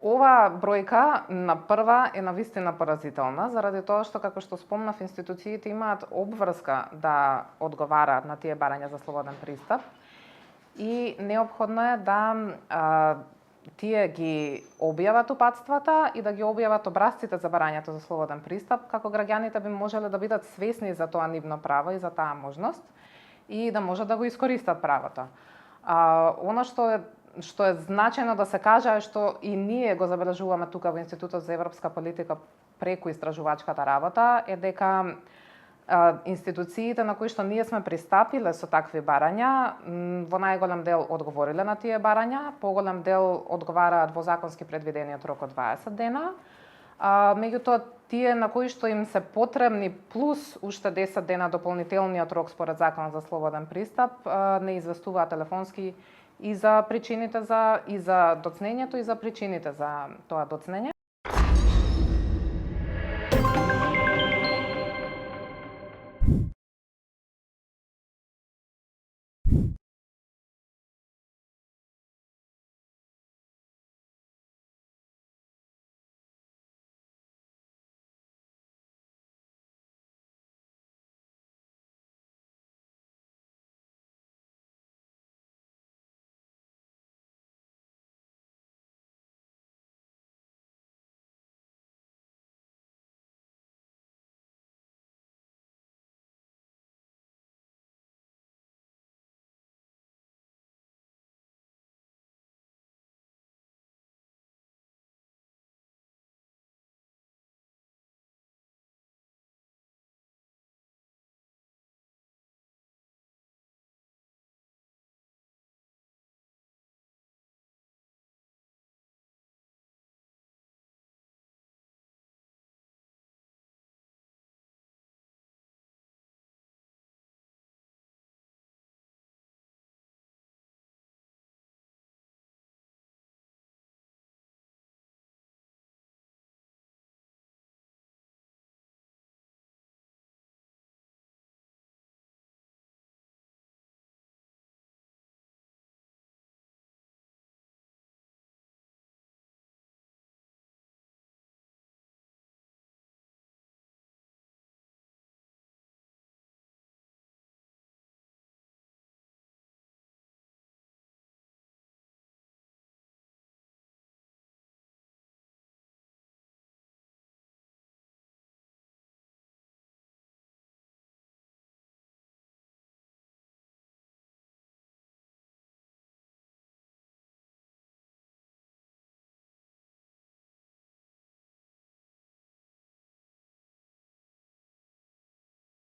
Ова бројка на прва е навистина поразителна, заради тоа што, како што спомнав, институциите имаат обврска да одговараат на тие барања за слободен пристап и неопходно е да тие ги објават упатствата и да ги објават образците за барањето за слободен пристап, како граѓаните би можеле да бидат свесни за тоа нивно право и за таа можност и да можат да го искористат правото. Она што е значајно да се каже е што и ние го забележуваме тука во Институтот за европска политика преку истражувачката работа е дека институциите на кои што ние сме пристапиле со такви барања, во најголем дел одговориле на тие барања, поголем дел одговараат во законски предвидениот рок од 20 дена. Меѓутоа, тие на кои што им се потребни плюс уште 10 дена дополнителниот рок според Законот за слободен пристап, не известуваат телефонски и за причините и за доцнењето и за причините за тоа доцнење.